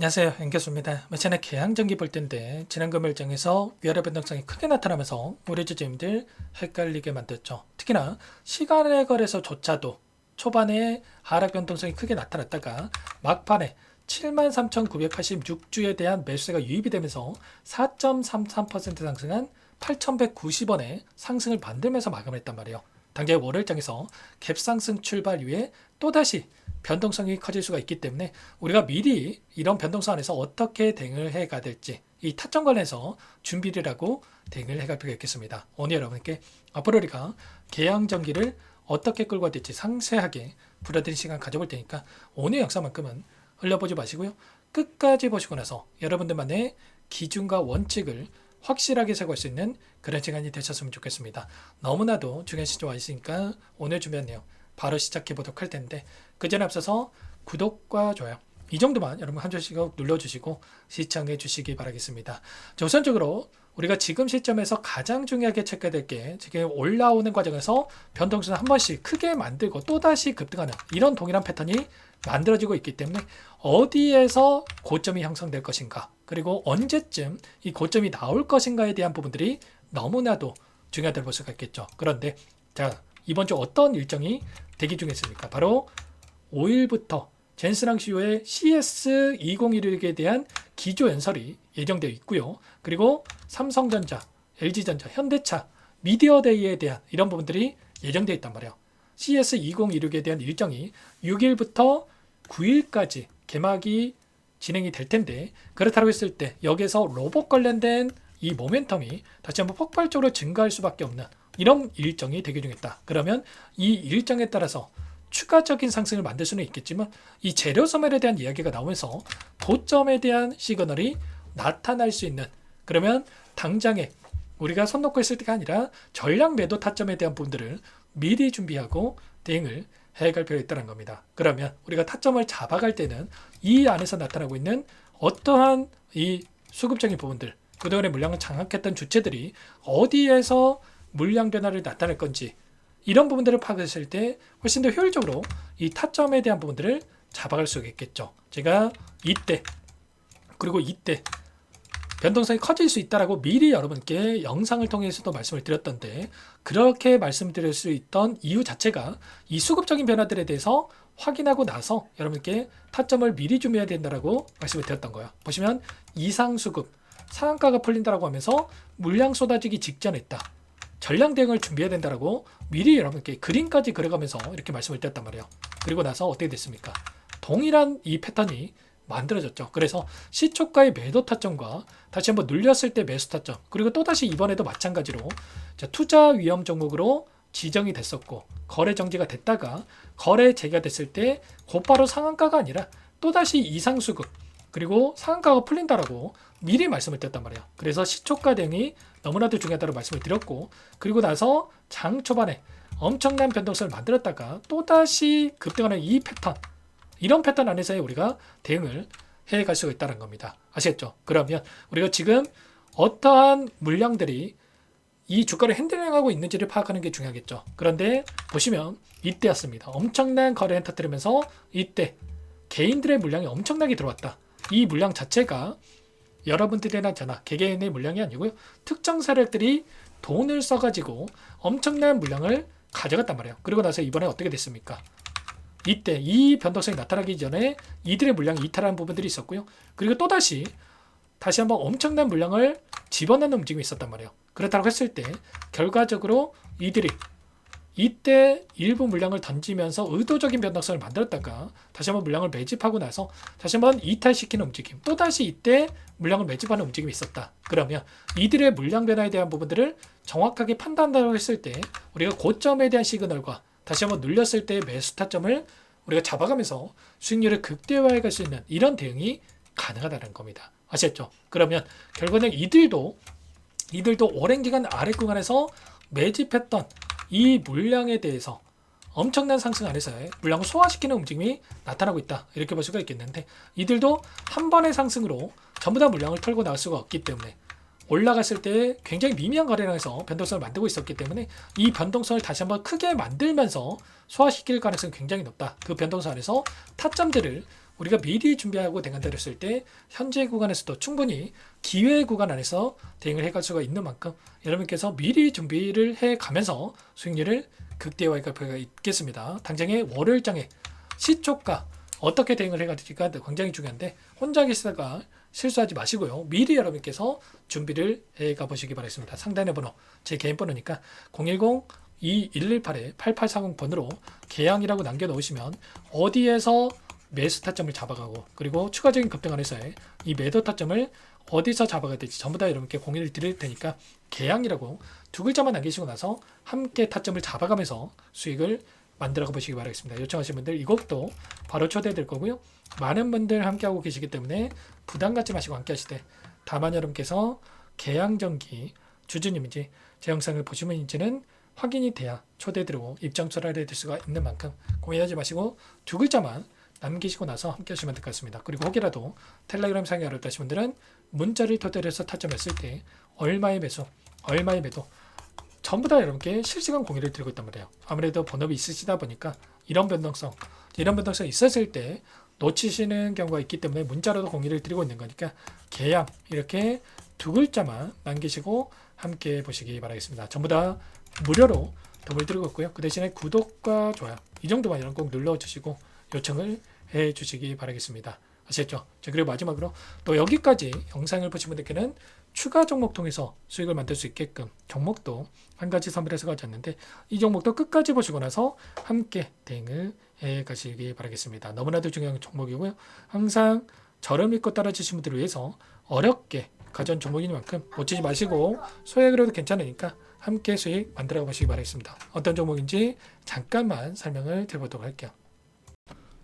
안녕하세요, 연교수입니다. 매차는 개항전기 볼 텐데 지난 금일장에서 위아래 변동성이 크게 나타나면서 우리 주주님들 헷갈리게 만들었죠. 특히나 시간의 거래소조차도 초반에 하락 변동성이 크게 나타났다가 막판에 73,986주에 대한 매수세가 유입이 되면서 4.33% 상승한 8,190원의 상승을 만들면서 마감을 했단 말이에요. 당장 월요일장에서 갭상승 출발 이후에 또다시 변동성이 커질 수가 있기 때문에 우리가 미리 이런 변동성 안에서 어떻게 대응을 해가 될지 이 타점 관련해서 준비를 하고 대응을 해갈 필요가 있겠습니다. 오늘 여러분께 앞으로 우리가 개항전기를 어떻게 끌고 가 될지 상세하게 불러드린 시간 가져볼 테니까 오늘 영상만큼은 흘려보지 마시고요. 끝까지 보시고 나서 여러분들만의 기준과 원칙을 확실하게 세울 수 있는 그런 시간이 되셨으면 좋겠습니다. 너무나도 중요한 시점 와 있으니까 오늘 준비한 내용 바로 시작해 보도록 할 텐데 그 전에 앞서서 구독과 좋아요 이 정도만 여러분 한 줄씩 눌러주시고 시청해 주시기 바라겠습니다. 자, 우선적으로 우리가 지금 시점에서 가장 중요하게 체크해야 될 게 지금 올라오는 과정에서 변동수는 한 번씩 크게 만들고 또다시 급등하는 이런 동일한 패턴이 만들어지고 있기 때문에 어디에서 고점이 형성될 것인가 그리고 언제쯤 이 고점이 나올 것인가에 대한 부분들이 너무나도 중요하다고 볼 수가 있겠죠. 그런데 자, 이번 주 어떤 일정이 대기 중에 있습니까? 바로 5일부터 젠스랑 CEO의 CS2016에 대한 기조 연설이 예정되어 있고요. 그리고 삼성전자, LG전자, 현대차, 미디어데이에 대한 이런 부분들이 예정되어 있단 말이에요. CS2016에 대한 일정이 6일부터 9일까지 개막이 진행이 될 텐데 그렇다고 했을 때 여기서 로봇 관련된 이 모멘텀이 다시 한번 폭발적으로 증가할 수밖에 없는 이런 일정이 대기 중에 있다. 그러면 이 일정에 따라서 추가적인 상승을 만들 수는 있겠지만 이 재료 소멸에 대한 이야기가 나오면서 고점에 대한 시그널이 나타날 수 있는 그러면 당장에 우리가 손 놓고 있을 때가 아니라 전략 매도 타점에 대한 부분들을 미리 준비하고 대응을 해갈 필요가 있다는 겁니다. 그러면 우리가 타점을 잡아갈 때는 이 안에서 나타나고 있는 어떠한 이 수급적인 부분들 그동안에 물량을 장악했던 주체들이 어디에서 물량 변화를 나타낼 건지 이런 부분들을 파악했을 때 훨씬 더 효율적으로 이 타점에 대한 부분들을 잡아갈 수가 있겠죠. 제가 이때 그리고 이때 변동성이 커질 수 있다라고 미리 여러분께 영상을 통해서도 말씀을 드렸던데 그렇게 말씀드릴 수 있던 이유 자체가 이 수급적인 변화들에 대해서 확인하고 나서 여러분께 타점을 미리 준비해야 된다라고 말씀을 드렸던 거예요. 보시면 이상수급 상한가가 풀린다라고 하면서 물량 쏟아지기 직전에 있다. 전량 대응을 준비해야 된다라고 미리 여러분께 그림까지 그려가면서 이렇게 말씀을 드렸단 말이에요. 그리고 나서 어떻게 됐습니까? 동일한 이 패턴이 만들어졌죠. 그래서 시초가의 매도 타점과 다시 한번 눌렸을 때 매수 타점 그리고 또다시 이번에도 마찬가지로 투자 위험 종목으로 지정이 됐었고 거래 정지가 됐다가 거래 재개가 됐을 때 곧바로 상한가가 아니라 또다시 이상수급 그리고 상한가가 풀린다라고 미리 말씀을 드렸단 말이에요. 그래서 시초가 대응이 너무나도 중요하다고 말씀을 드렸고 그리고 나서 장 초반에 엄청난 변동성을 만들었다가 또다시 급등하는 이 패턴 이런 패턴 안에서 우리가 대응을 해갈 수가 있다는 겁니다. 아시겠죠? 그러면 우리가 지금 어떠한 물량들이 이 주가를 핸들링하고 있는지를 파악하는 게 중요하겠죠. 그런데 보시면 이때였습니다. 엄청난 거래를 터뜨리면서 이때 개인들의 물량이 엄청나게 들어왔다. 이 물량 자체가 여러분들이나 저나 개개인의 물량이 아니고요. 특정 세력들이 돈을 써가지고 엄청난 물량을 가져갔단 말이에요. 그리고 나서 이번에 어떻게 됐습니까? 이때 이 변동성이 나타나기 전에 이들의 물량이 이탈하는 부분들이 있었고요. 그리고 또다시 다시 한번 엄청난 물량을 집어넣는 움직임이 있었단 말이에요. 그렇다고 했을 때 결과적으로 이들이 이때 일부 물량을 던지면서 의도적인 변동성을 만들었다가 다시 한번 물량을 매집하고 나서 다시 한번 이탈시키는 움직임 또다시 이때 물량을 매집하는 움직임이 있었다. 그러면 이들의 물량 변화에 대한 부분들을 정확하게 판단한다고 했을 때 우리가 고점에 대한 시그널과 다시 한번 눌렸을 때의 매수 타점을 우리가 잡아가면서 수익률을 극대화해 갈 수 있는 이런 대응이 가능하다는 겁니다. 아시겠죠? 그러면 결국에는 이들도 오랜 기간 아래 구간에서 매집했던 이 물량에 대해서 엄청난 상승 안에서의 물량을 소화시키는 움직임이 나타나고 있다. 이렇게 볼 수가 있겠는데 이들도 한 번의 상승으로 전부 다 물량을 털고 나올 수가 없기 때문에 올라갔을 때 굉장히 미미한 거래량에서 변동성을 만들고 있었기 때문에 이 변동성을 다시 한번 크게 만들면서 소화시킬 가능성이 굉장히 높다. 그 변동성 안에서 타점들을 우리가 미리 준비하고 대응한다고 했을 때 현재 구간에서도 충분히 기회 구간 안에서 대응을 해갈 수가 있는 만큼 여러분께서 미리 준비를 해가면서 수익률을 극대화할 필요가 있겠습니다. 당장의 월요일장의 시초가 어떻게 대응을 해가지가 굉장히 중요한데 혼자 계시다가 실수하지 마시고요. 미리 여러분께서 준비를 해가 보시기 바라겠습니다. 상단의 번호 제 개인 번호니까 010-2118-8840번으로 계양이라고 남겨놓으시면 어디에서 매수 타점을 잡아가고 그리고 추가적인 급등 안에서의 이 매도 타점을 어디서 잡아가야 될지 전부 다 여러분께 공유를 드릴 테니까 계양이라고 두 글자만 남기시고 나서 함께 타점을 잡아가면서 수익을 만들어가 보시기 바라겠습니다. 요청하신 분들 이것도 바로 초대해 드릴 거고요. 많은 분들 함께하고 계시기 때문에 부담 갖지 마시고 함께 하시되 다만 여러분께서 계양전기 주주님인지 제 영상을 보시면인지는 확인이 돼야 초대해 드리고 입장 전화를 해드릴 수가 있는 만큼 고민하지 마시고 두 글자만 남기시고 나서 함께 하시면 될 것 같습니다. 그리고 혹이라도 텔레그램 상에 어렵다신 분들은 문자를 토대로 해서 타점했을 때 얼마의 매수, 얼마의 매도 전부 다 여러분께 실시간 공유를 드리고 있단 말이에요. 아무래도 본업이 있으시다 보니까 이런 변동성이 있었을 때 놓치시는 경우가 있기 때문에 문자로도 공유를 드리고 있는 거니까 계양 이렇게 두 글자만 남기시고 함께 보시기 바라겠습니다. 전부 다 무료로 도움을 드리고 있고요. 그 대신에 구독과 좋아요 이 정도만 이런 꼭 눌러주시고 요청을 해주시기 바라겠습니다. 아시겠죠? 자, 그리고 마지막으로 또 여기까지 영상을 보신 분들께는 추가 종목 통해서 수익을 만들 수 있게끔 종목도 한 가지 선별해서 가져왔는데 이 종목도 끝까지 보시고 나서 함께 대응을 해 가시기 바라겠습니다. 너무나도 중요한 종목이고요. 항상 저를 믿고 따라주신 분들을 위해서 어렵게 가져온 종목인 만큼 놓치지 마시고 소액으로도 괜찮으니까 함께 수익 만들어 보시기 바라겠습니다. 어떤 종목인지 잠깐만 설명을 드려보도록 할게요.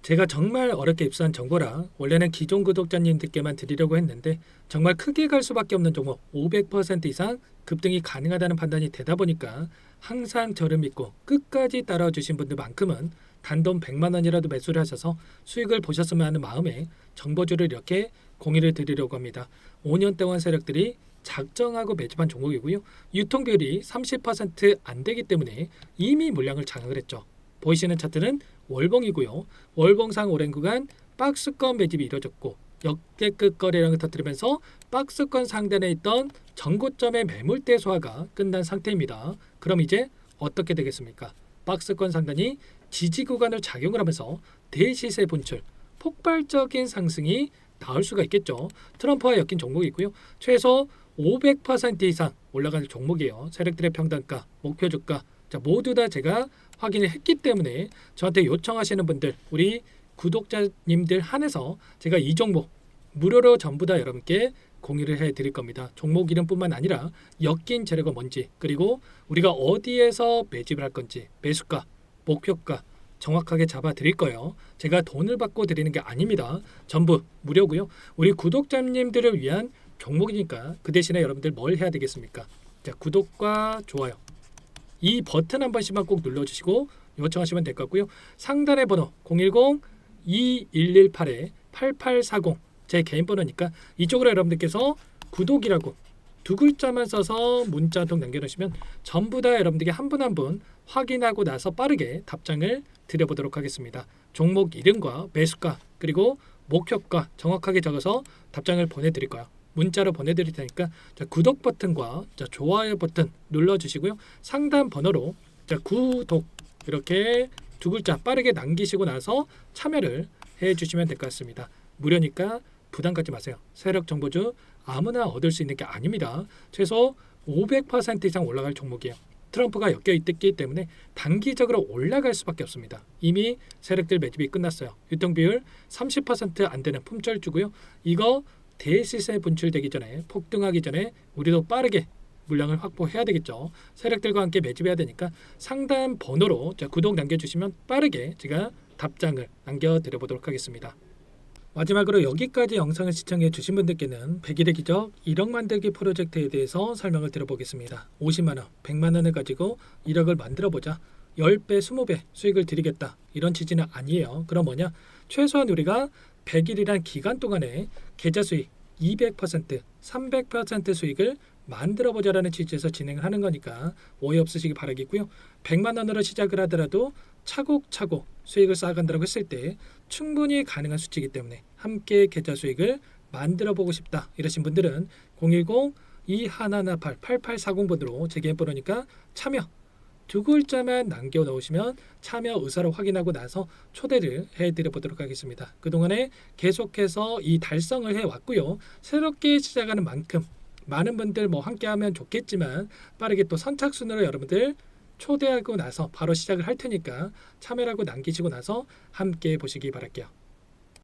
제가 정말 어렵게 입수한 정보라 원래는 기존 구독자님들께만 드리려고 했는데 정말 크게 갈 수밖에 없는 종목 500% 이상 급등이 가능하다는 판단이 되다 보니까 항상 저를 믿고 끝까지 따라와 주신 분들만큼은 단돈 100만 원이라도 매수를 하셔서 수익을 보셨으면 하는 마음에 정보주를 이렇게 공유를 드리려고 합니다. 5년 동안 세력들이 작정하고 매집한 종목이고요. 유통비율이 30% 안 되기 때문에 이미 물량을 장악을 했죠. 보이시는 차트는 월봉이고요. 월봉상 오랜 구간 박스권 매집이 이루어졌고 역대급 거래량을 터뜨리면서 박스권 상단에 있던 전고점의 매물대 소화가 끝난 상태입니다. 그럼 이제 어떻게 되겠습니까? 박스권 상단이 지지 구간을 작용을 하면서 대시세 분출, 폭발적인 상승이 나올 수가 있겠죠. 트럼프와 엮인 종목이고요. 최소 500% 이상 올라가는 종목이에요. 세력들의 평단가, 목표 주가 자, 모두 다 제가 확인을 했기 때문에 저한테 요청하시는 분들 우리 구독자님들 한해서 제가 이 종목 무료로 전부 다 여러분께 공유를 해드릴 겁니다. 종목 이름뿐만 아니라 엮인 재료가 뭔지 그리고 우리가 어디에서 매집을 할 건지 매수가, 목표가 정확하게 잡아 드릴 거예요. 제가 돈을 받고 드리는 게 아닙니다. 전부 무료고요. 우리 구독자님들을 위한 종목이니까 그 대신에 여러분들 뭘 해야 되겠습니까? 자, 구독과 좋아요 이 버튼 한 번씩만 꼭 눌러주시고 요청하시면 될 것 같고요. 상단의 번호 010-2118-8840 제 개인 번호니까 이쪽으로 여러분들께서 구독이라고 두 글자만 써서 문자 한 통 남겨놓으시면 전부 다 여러분들께 한 분 한 분 확인하고 나서 빠르게 답장을 드려보도록 하겠습니다. 종목 이름과 매수가 그리고 목표가 정확하게 적어서 답장을 보내드릴 거예요. 문자로 보내드릴 테니까 자, 구독 버튼과 자, 좋아요 버튼 눌러주시고요. 상단 번호로 자, 구독 이렇게 두 글자 빠르게 남기시고 나서 참여를 해주시면 될 것 같습니다. 무료니까 부담 갖지 마세요. 세력 정보주 아무나 얻을 수 있는 게 아닙니다. 최소 500% 이상 올라갈 종목이에요. 트럼프가 엮여 있기 때문에 단기적으로 올라갈 수밖에 없습니다. 이미 세력들 매집이 끝났어요. 유통비율 30%안 되는 품절주고요. 이거 대시세 분출되기 전에 폭등하기 전에 우리도 빠르게 물량을 확보해야 되겠죠. 세력들과 함께 매집해야 되니까 상단 번호로 자, 구독 남겨주시면 빠르게 제가 답장을 남겨드려보도록 하겠습니다. 마지막으로 여기까지 영상을 시청해 주신 분들께는 100일의 기적 1억 만들기 프로젝트에 대해서 설명을 드려보겠습니다. 50만원, 100만원을 가지고 1억을 만들어보자 10배, 20배 수익을 드리겠다 이런 취지는 아니에요. 그럼 뭐냐? 최소한 우리가 100일이란 기간 동안에 계좌 수익 200%, 300% 수익을 만들어보자라는 취지에서 진행을 하는 거니까 오해 없으시기 바라겠고요. 100만 원으로 시작을 하더라도 차곡차곡 수익을 쌓아간다고 했을 때 충분히 가능한 수치이기 때문에 함께 계좌 수익을 만들어 보고 싶다 이러신 분들은 010-2118-8840번으로 제 개인 번호니까 참여 두 글자만 남겨 놓으시면 참여 의사를 확인하고 나서 초대를 해드려 보도록 하겠습니다. 그동안에 계속해서 이 달성을 해왔고요. 새롭게 시작하는 만큼 많은 분들 뭐 함께하면 좋겠지만 빠르게 또 선착순으로 여러분들 초대하고 나서 바로 시작을 할 테니까 참여라고 남기시고 나서 함께 보시기 바랄게요.